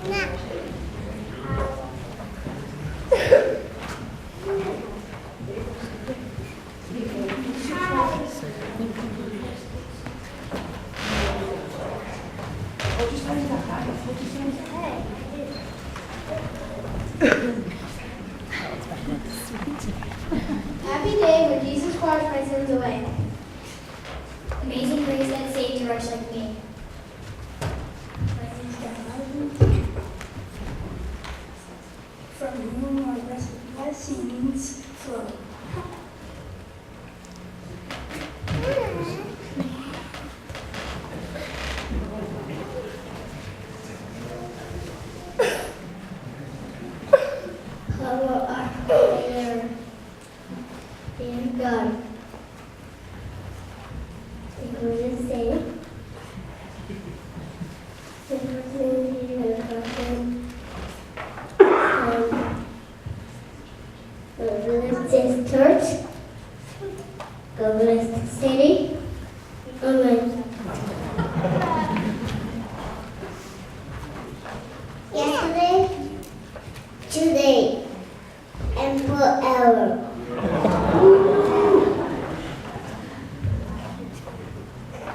Happy day when Jesus washed my sins away. Amazing grace that saved a wretch like me. From whom our blessings flow. Our Father, dear God, we will just say, the person you have gotten, God bless this church, God bless the city, amen. Yesterday, today, and forever.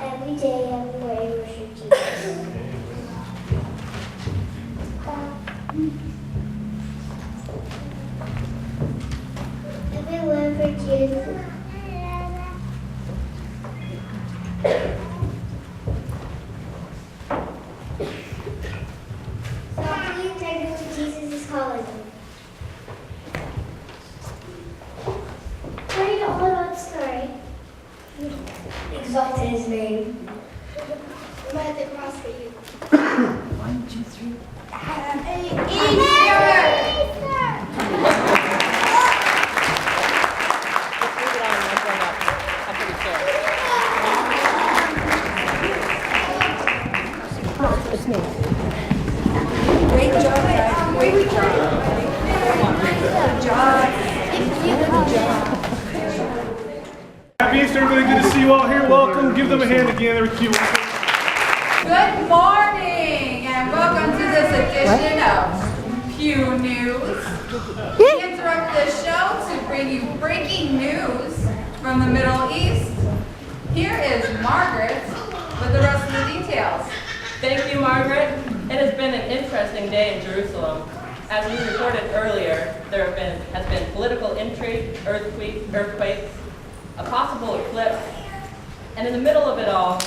Every day, everywhere, I worship Jesus. Everywhere for Jesus. Softly and tenderly, Jesus is calling you. Ready to hold on story. Exalt his name. I'm at the cross for you. 1, 2, 3. It's me. Great job, guys. Great job. Good job. Happy Easter, everybody. Good to see you all here. Welcome. Give them a hand again. They're cute. Good morning and welcome to this edition of Pew News. We interrupt this show to bring you breaking news from the Middle East. Here is Margaret with the rest of the details. Thank you, Margaret. It has been an interesting day in Jerusalem. As we reported earlier, there has been political intrigue, earthquakes, a possible eclipse, and in the middle of it all,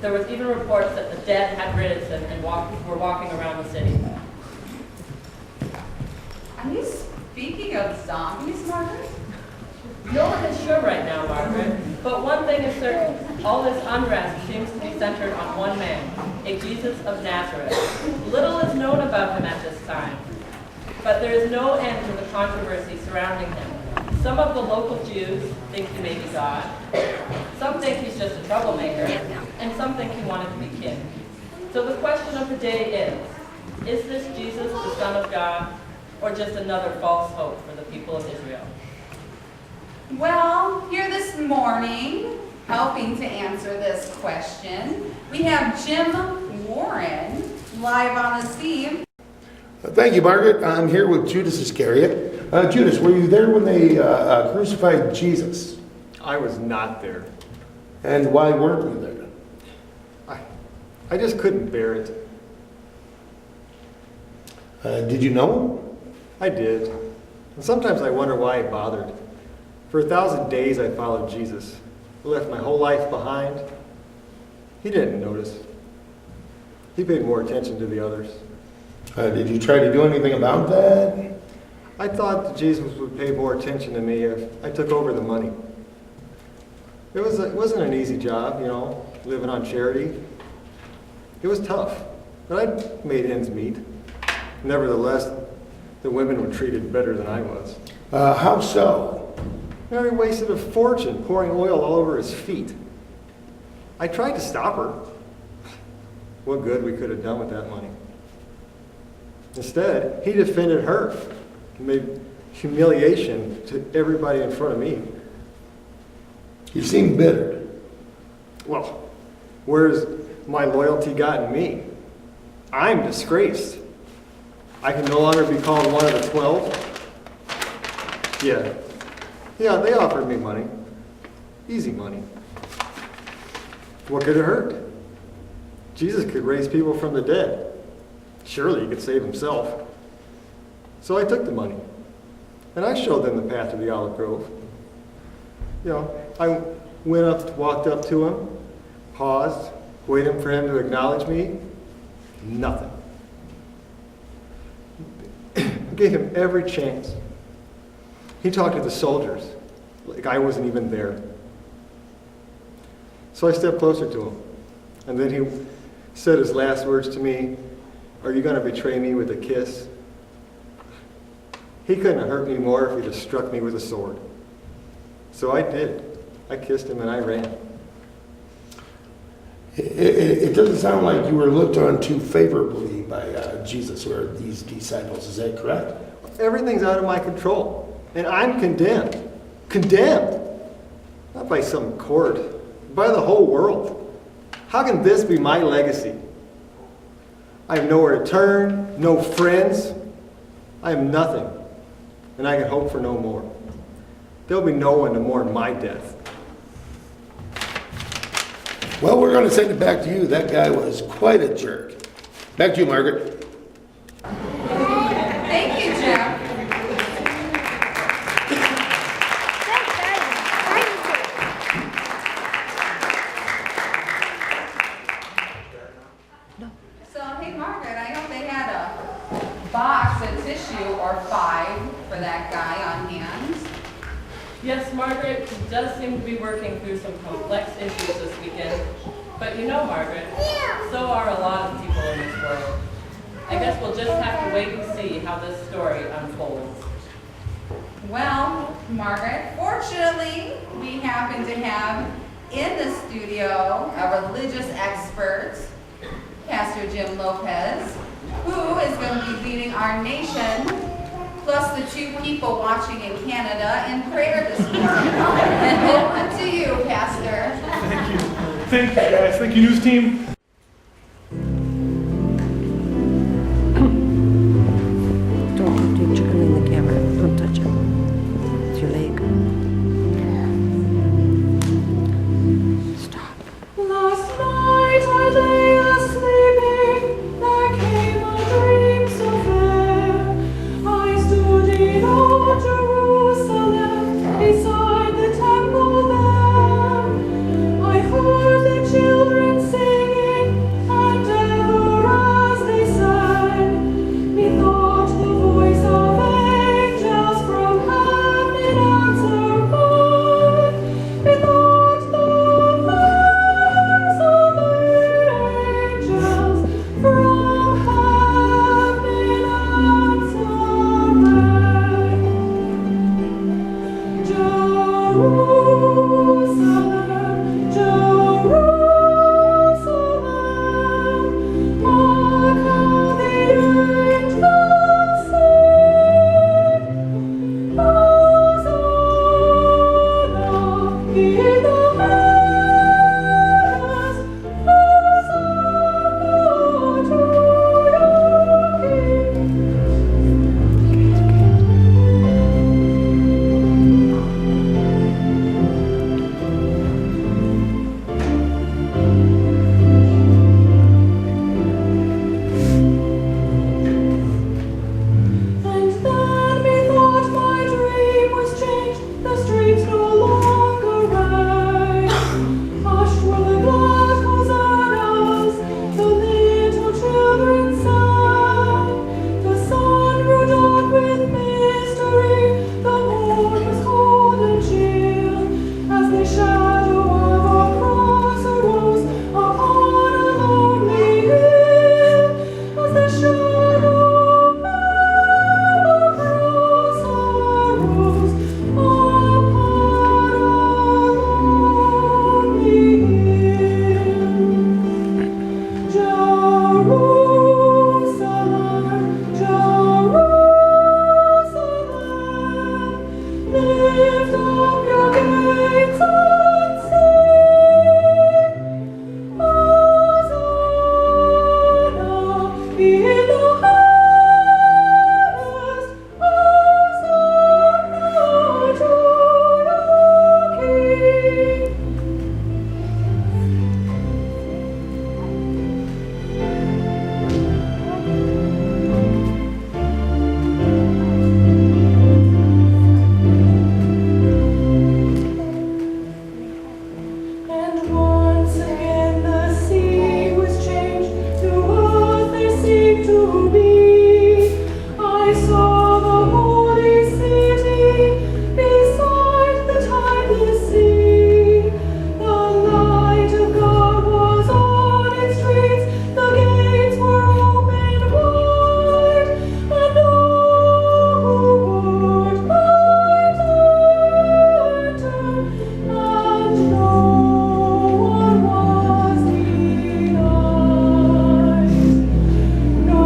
there was even reports that the dead had risen and were walking around the city. Are you speaking of zombies, Margaret? No one is sure right now, Margaret, but one thing is certain. All this unrest seems to be centered on one man, a Jesus of Nazareth. Little is known about him at this time, but there is no end to the controversy surrounding him. Some of the local Jews think he may be God, some think he's just a troublemaker, and some think he wanted to be king. So the question of the day is this Jesus the Son of God, or just another false hope for the people of Israel? Well, here this morning, helping to answer this question, we have Jim Warren live on the scene. Thank you, Margaret. I'm here with Judas Iscariot. Judas, were you there when they crucified Jesus? I was not there. And why weren't you there? I just couldn't bear it. Did you know him? I did. And sometimes I wonder why I bothered. For 1,000 days I followed Jesus. I left my whole life behind. He didn't notice. He paid more attention to the others. Did you try to do anything about that? I thought that Jesus would pay more attention to me if I took over the money. It wasn't an easy job, living on charity. It was tough, but I made ends meet. Nevertheless, the women were treated better than I was. How so? Mary wasted a fortune pouring oil all over his feet. I tried to stop her. What good we could have done with that money. Instead, he defended her and made humiliation to everybody in front of me. You seem bitter. Well, where's my loyalty gotten me? I'm disgraced. I can no longer be called one of the 12. Yeah, they offered me money. Easy money. What could it hurt? Jesus could raise people from the dead. Surely he could save himself. So I took the money, and I showed them the path to the olive grove. I walked up to him, paused, waiting for him to acknowledge me. Nothing. I gave him every chance. He talked to the soldiers like I wasn't even there. So I stepped closer to him, and then he said his last words to me, "Are you going to betray me with a kiss?" He couldn't have hurt me more if he'd have struck me with a sword. So I did. I kissed him and I ran. It doesn't sound like you were looked on too favorably by Jesus or these disciples. Is that correct? Everything's out of my control, and I'm condemned. Condemned! Not by some court, by the whole world. How can this be my legacy? I have nowhere to turn, no friends. I am nothing, and I can hope for no more. There'll be no one to mourn my death. Well, we're going to send it back to you. That guy was quite a jerk. Back to you, Margaret. Thank you, Jim. So, hey, Margaret, I hope they had a box, a tissue, or 5 for that guy on hand. Yes, Margaret does seem to be working through some complex issues this weekend. But you know, Margaret, so are a lot of people in this world. I guess we'll just have to wait and see how this story unfolds. Well, Margaret, fortunately, we happen to have in the studio a religious expert, Pastor Jim Lopez, who is going to be leading our nation, plus the 2 people watching in Canada, in prayer this morning. And welcome to you, Pastor. Thank you. Thank you, guys. Thank you, news team. Don't touch in the camera. Don't touch it. It's your leg. Stop. Last night I lay a-sleeping, there came a dream so fair. I stood in old Jerusalem, beside the temple there. I heard the children singing. to be. I saw the holy city beside the tideless sea. The light of God was on its streets. The gates were opened wide, and all who would might enter, and no one was denied. No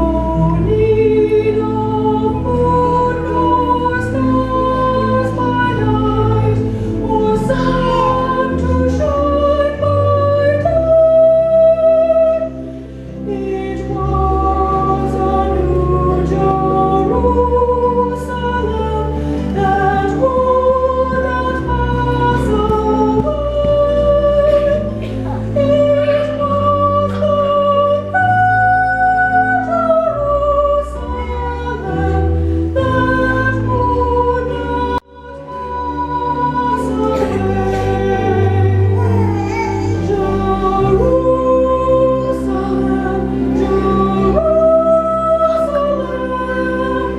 need of moon nor stars by night, or sun to shine by day. It was a new Jerusalem that would not pass away. It was the Jerusalem that would not pass away. Jerusalem,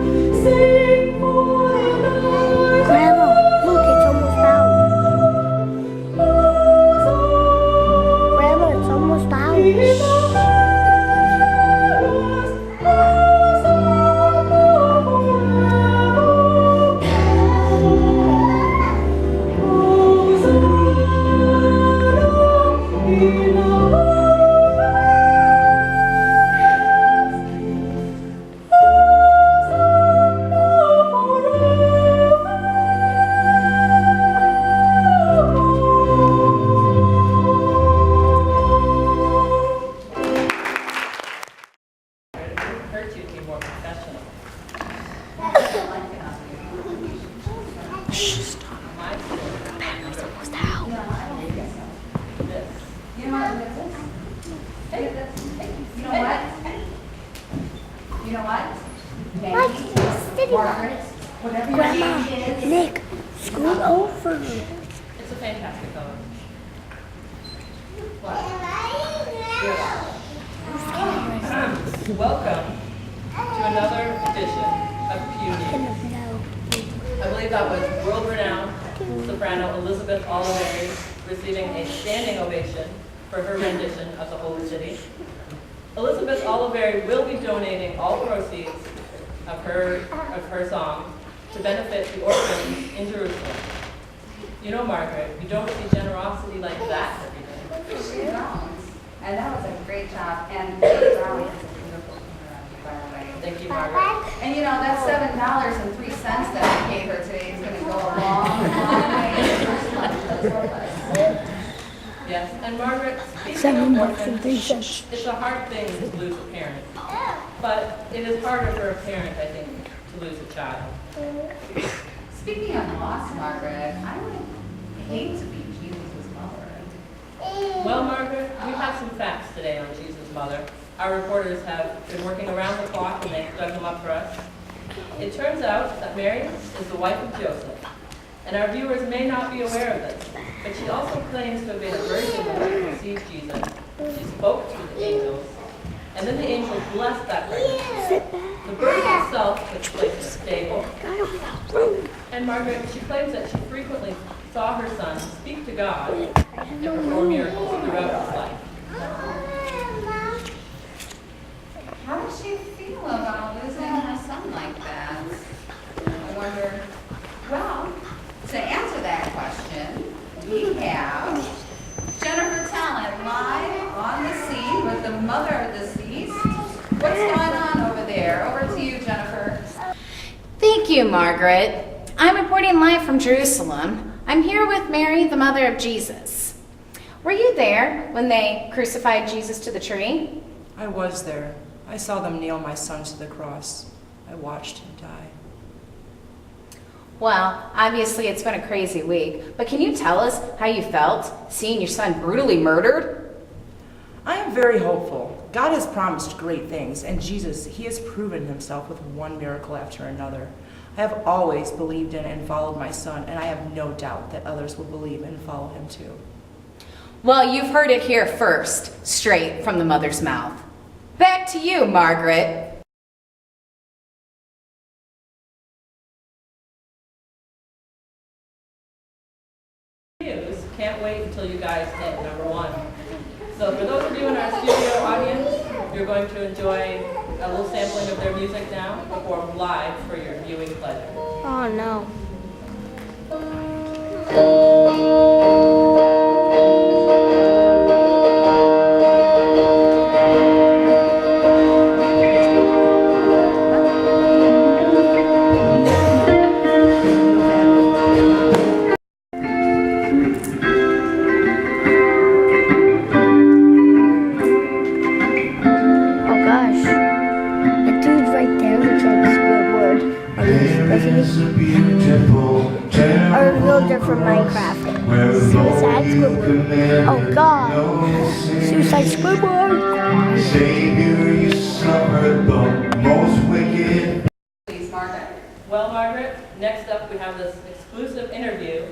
sing for the night. Grandma, look, it's almost out. Grandma, it's almost out. It wouldn't hurt you to be more professional. Shh, stop. My school. Almost out. This. You know what this is? You know what? You know what? Like, city. Margaret, whatever your Grandma, name is. Nick, scoot over. It's a fantastic color. Welcome to another edition of Pew News. I believe that was world-renowned soprano Elizabeth Oliveri receiving a standing ovation for her rendition of the Holy City. Elizabeth Oliveri will be donating all proceeds of her song to benefit the orphans in Jerusalem. You know, Margaret, you don't see generosity like that every day. You don't. And that was a great job. And Raleigh has a beautiful camera, by the way. Thank you, Margaret. And you know, that $7.03 that we paid her today is going to go a long, long way to Jerusalem. Yes, and Margaret, speaking of orphans, it's a hard thing to lose a parent. But it is harder for a parent, I think, to lose a child. Speaking of loss, Margaret, I would hate to be Jesus' mother. Well, Margaret, we have some facts today on Jesus' mother. Our reporters have been working around the clock and they've dug them up for us. It turns out that Mary is the wife of Joseph. And our viewers may not be aware of this, but she also claims to have been a virgin when she conceived Jesus. She spoke to the angels, and then the angels blessed that pregnancy. The birth itself took place in a stable. And Margaret, she claims that she frequently saw her son speak to God and perform miracles throughout his life. How does she feel about losing her son like that? I wonder, well, to answer that question, we have Jennifer Talent live on the scene with the mother of the deceased. What's going on over there? Over to you, Jennifer. Thank you, Margaret. I'm reporting live from Jerusalem. I'm here with Mary, the mother of Jesus. Were you there when they crucified Jesus to the tree? I was there. I saw them nail my son to the cross. I watched him die. Well, obviously it's been a crazy week, but can you tell us how you felt seeing your son brutally murdered? I am very hopeful. God has promised great things, and Jesus, he has proven himself with one miracle after another. I have always believed in and followed my son, and I have no doubt that others will believe and follow him too. Well, you've heard it here first, straight from the mother's mouth. Back to you, Margaret. guys hit number 1. So for those of you in our studio audience, you're going to enjoy a little sampling of their music now, performed live for your viewing pleasure. Oh no. Oh gosh. That dude right there looks like Squidward. Doesn't he? Or a villager from Minecraft. Suicide Squidward. Oh god. Suicide Squidward. Savior, you suffered the most wicked. Please, Margaret. Well, Margaret, next up we have this exclusive interview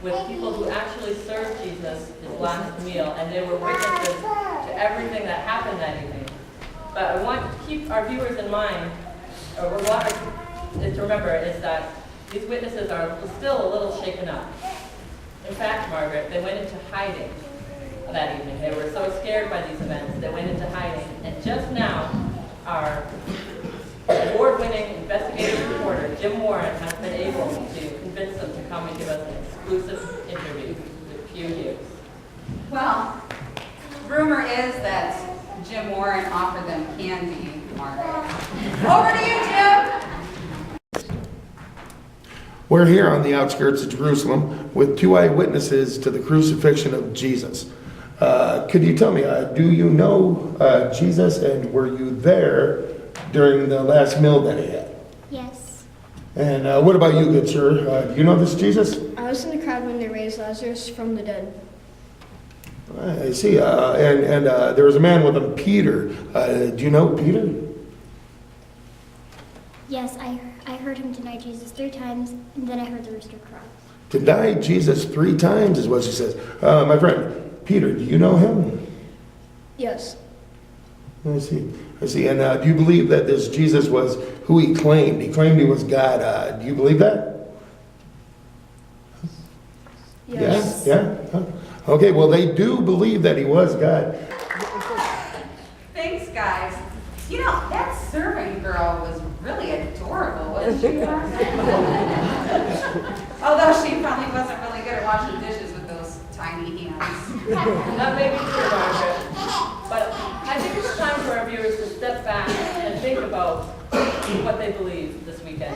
with people who actually served Jesus his last meal, and they were witnesses to everything that happened that evening. But I want to keep our viewers in mind, or what we want to remember is that these witnesses are still a little shaken up. In fact, Margaret, they went into hiding that evening. They were so scared by these events, they went into hiding. And just now, our award-winning investigative reporter, Jim Warren, has been able to convince them to come and give us an exclusive interview with Pew News. Well, rumor is that Jim Warren offered them candy, Margaret. Over to you, Jim. We're here on the outskirts of Jerusalem with 2 eyewitnesses to the crucifixion of Jesus. Could you tell me, do you know Jesus, and were you there during the last meal that he had? Yes. And what about you, good sir? Do you know this Jesus? I was in the crowd when they raised Lazarus from the dead. I see. And there was a man with him, Peter. Do you know Peter? Yes, I heard him deny Jesus 3 times, and then I heard the rooster crow. Denied Jesus 3 times is what she says. My friend, Peter, do you know him? Yes. I see. I see. And do you believe that this Jesus was who he claimed? He claimed he was God. Do you believe that? Yes. Yeah? Huh? Okay, well, they do believe that he was God. Thanks, guys. You know, that serving girl was really adorable, wasn't she? Although she probably wasn't really good at washing dishes with those tiny hands. That may be true, Margaret, but I think it's time for our viewers to step back and think about what they believe this weekend.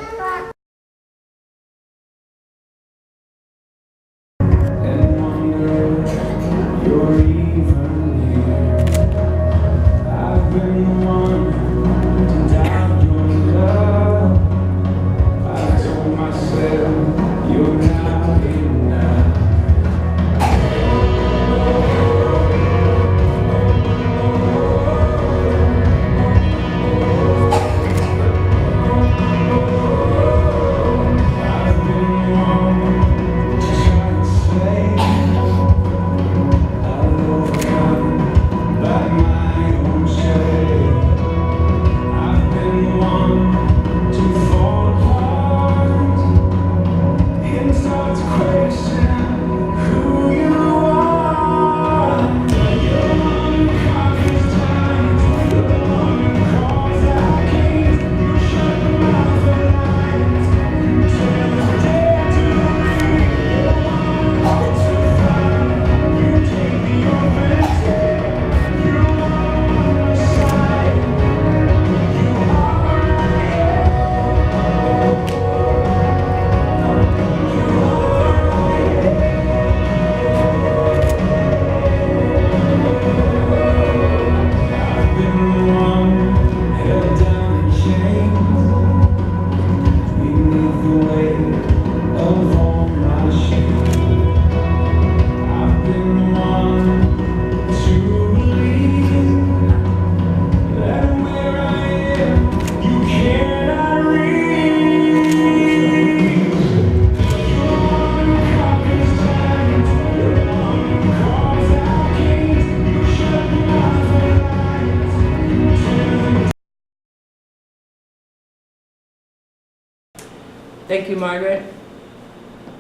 Thank you, Margaret.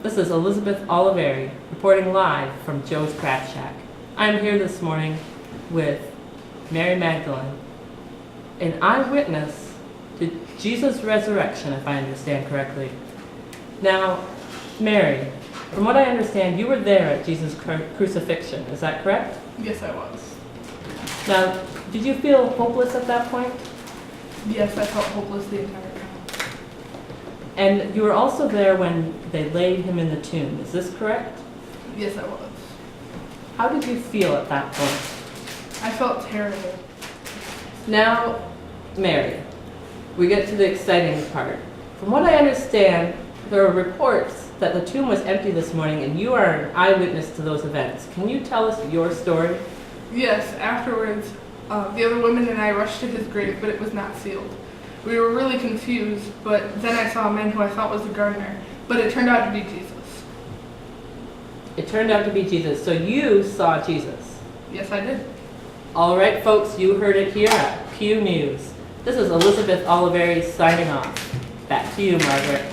This is Elizabeth Oliveri reporting live from Joe's Craft Shack. I'm here this morning with Mary Magdalene, an eyewitness to Jesus' resurrection, if I understand correctly. Now, Mary, from what I understand, you were there at Jesus' crucifixion. Is that correct? Yes, I was. Now, did you feel hopeless at that point? Yes, I felt hopeless the entire time. And you were also there when they laid him in the tomb. Is this correct? Yes, I was. How did you feel at that point? I felt terrible. Now, Mary, we get to the exciting part. From what I understand, there are reports that the tomb was empty this morning and you are an eyewitness to those events. Can you tell us your story? Yes, afterwards, the other women and I rushed to his grave, but it was not sealed. We were really confused, but then I saw a man who I thought was the gardener, but it turned out to be Jesus. It turned out to be Jesus. So you saw Jesus. Yes, I did. All right, folks, you heard it here at Pew News. This is Elizabeth Oliveri signing off. Back to you, Margaret.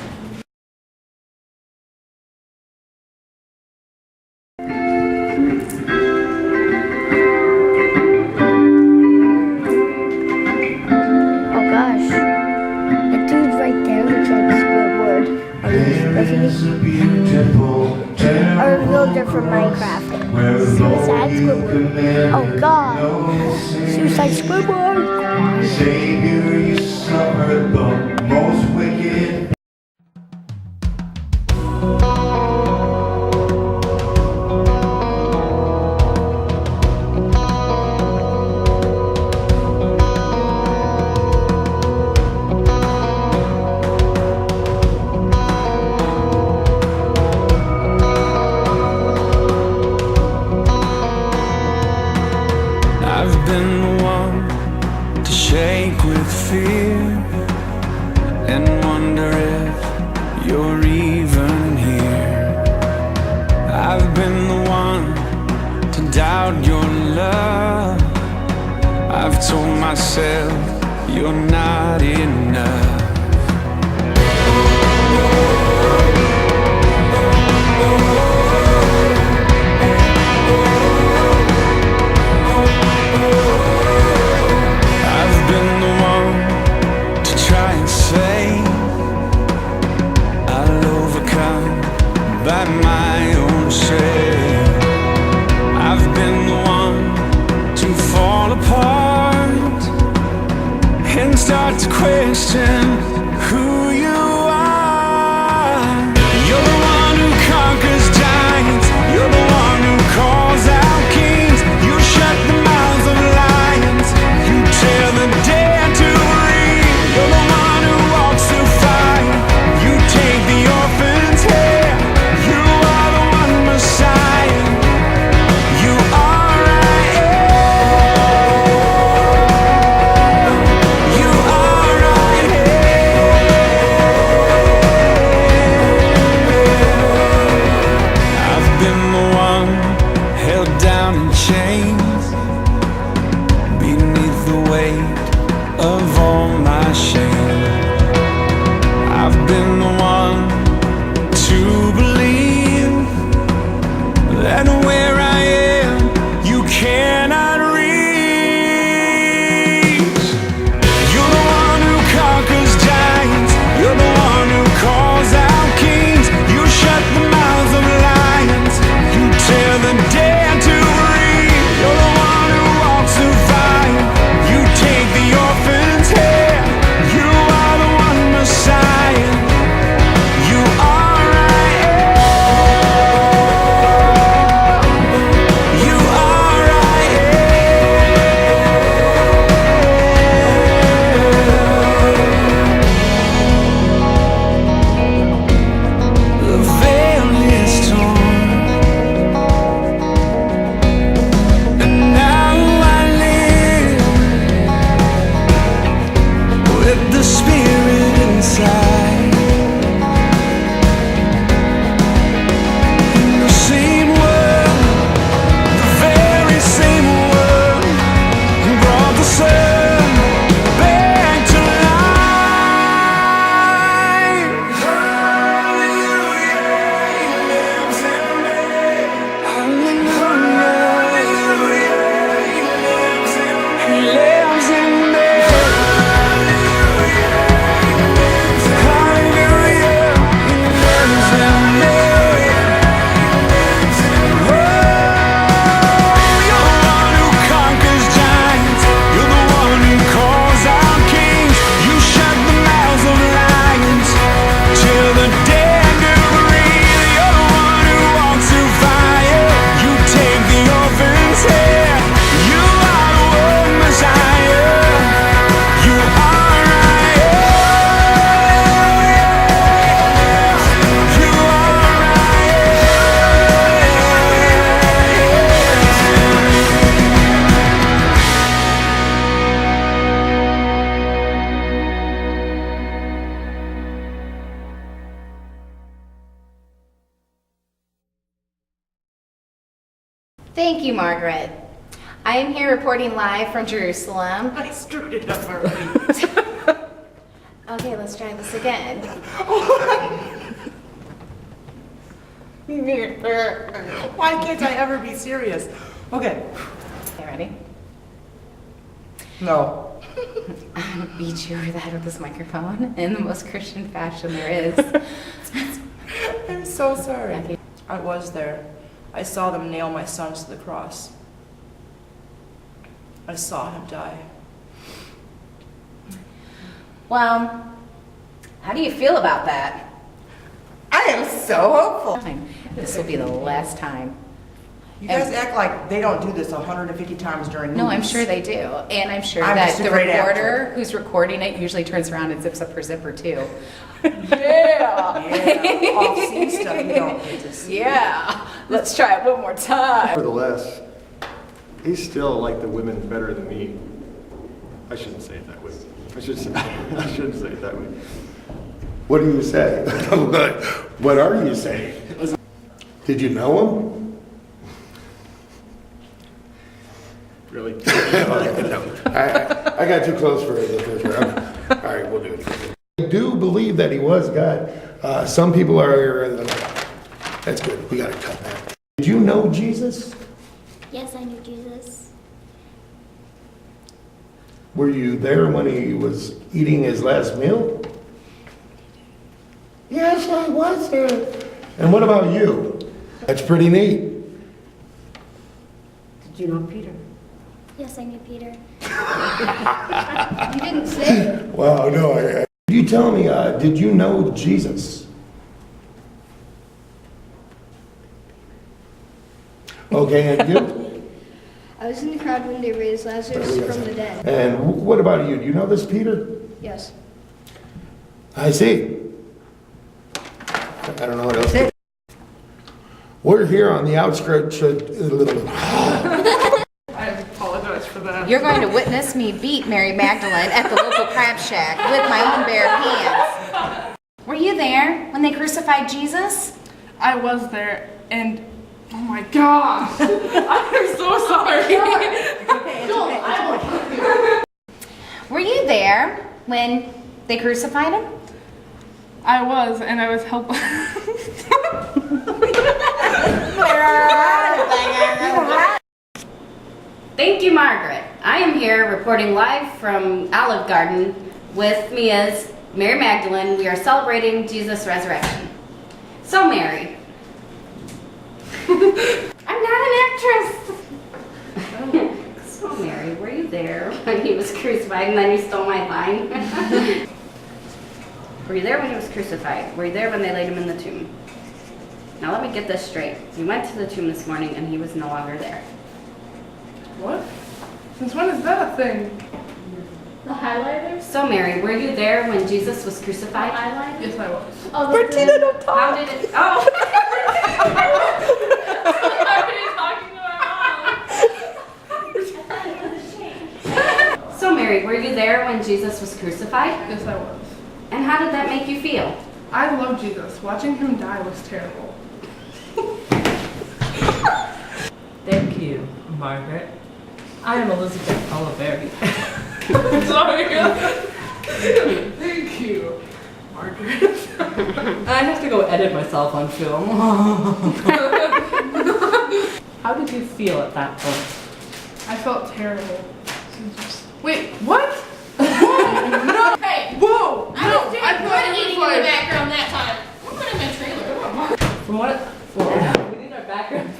Oh gosh. That dude right there looks like Squidward. Doesn't he? Or a villager from Minecraft. Suicide Squidward. Oh god. Suicide Squidward. Savior, you suffered the most wicked. I've been the one to shake with fear and wonder if you're even here. I've been the one to doubt your love. I've told myself you're not enough. I've been the one to try and say I'll overcome by my own strength. I've been the one to fall apart and start to question who you are. You're the one who conquers giants. You're the one who calls out kings. You shut the mouths of lions. You tell the dead to breathe. You're the one who walks through fire. You take the orphan's hair. You are the one Messiah. You are I am. You are I am. I've been the one held down in chains beneath the weight of all my shame. I've been the one to believe that where I am, you cannot reach. You're the one who conquers giants. You're the one who calls out kings. You shut the mouths of lions. You tell the dead to breathe. You're the one who walks through fire. You take the orphan's hair. You are the one Messiah. You are I am. You are I am. The veil is torn, and now I live with the Spirit inside. In the same world, the very same world brought the sun back to life. Hallelujah, Thank you, Margaret. I am here reporting live from Jerusalem. I screwed it up already. Okay, let's try this again. Why can't I ever be serious? Okay. Okay, ready? No. I'm gonna beat you over the head with this microphone in the most Christian fashion there is. I'm so sorry. Okay. I was there. I saw them nail my son to the cross. I saw him die. Well, how do you feel about that? I am so hopeful. This will be the last time. You guys act like they don't do this 150 times during movies. No, I'm sure they do. And I'm sure I'm that just a the great reporter actor. who's recording it usually turns around and zips up her zipper too. Yeah. Off-scene stuff you don't get to see. Yeah. Let's try it one more time. Nevertheless, he's still like the women better than me. I shouldn't say it that way. I shouldn't say it that way. What do you say? What are you saying? Did you know him? Really? No. I got too close for the first round. All right, we'll do it. I do believe that he was God. Some people are. That's good. We got to cut that. Did you know Jesus? Yes, I knew Jesus. Were you there when he was eating his last meal? Yes, I was there. And what about you? That's pretty neat. Did you know Peter? Yes, I knew Peter. You didn't say. Wow, no. You tell me, did you know Jesus? Okay, and you? I was in the crowd when they raised Lazarus from the dead. And what about you? Do you know this, Peter? Yes. I see. I don't know what else. We're here on the outskirts. I apologize for that. You're going to witness me beat Mary Magdalene at the local crab shack with my own bare hands. Were you there when they crucified Jesus? I was there, and oh my gosh, I'm so sorry. Were you there when they crucified him? I was, and I was helping. Thank you, Margaret. I am here reporting live from Olive Garden. With me is Mary Magdalene. We are celebrating Jesus' resurrection. So, Mary. I'm not an actress. So, Mary, were you there when he was crucified and then you stole my line? Were you there when he was crucified? Were you there when they laid him in the tomb? Now let me get this straight. You went to the tomb this morning and he was no longer there. What? Since when is that a thing? The highlighters? So, Mary, were you there when Jesus was crucified? Highlighters? Yes, I was. Oh, Bertina, don't talk. How did it? Oh! So, Mary, were you there when Jesus was crucified? Yes, I was. And how did that make you feel? I love Jesus. Watching him die was terrible. Thank you, Margaret. I am Elizabeth Oliveri. Sorry. Thank you, Margaret. I have to go edit myself on film. How did you feel at that point? I felt terrible. Wait, what? No! Hey! Whoa! I was doing good eating in the background that time. I'm putting my trailer. From what? Well, we need our background.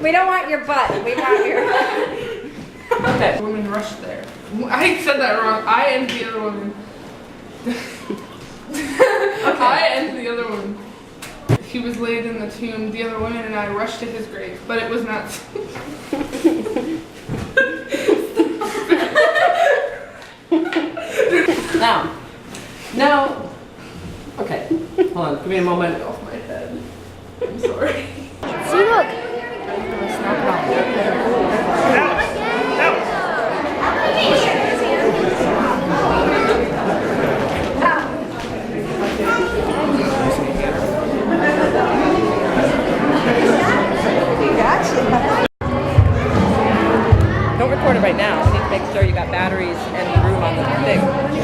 We don't want your butt. We want your. Okay. The woman rushed there. I said that wrong. I and the other woman. I and the other woman. He was laid in the tomb. The other woman and I rushed to his grave, but it was not. Now. Okay. Hold on. Give me a moment. Off my head. I'm sorry. See, look. recording right now. We need to make sure you got batteries and room on the thing.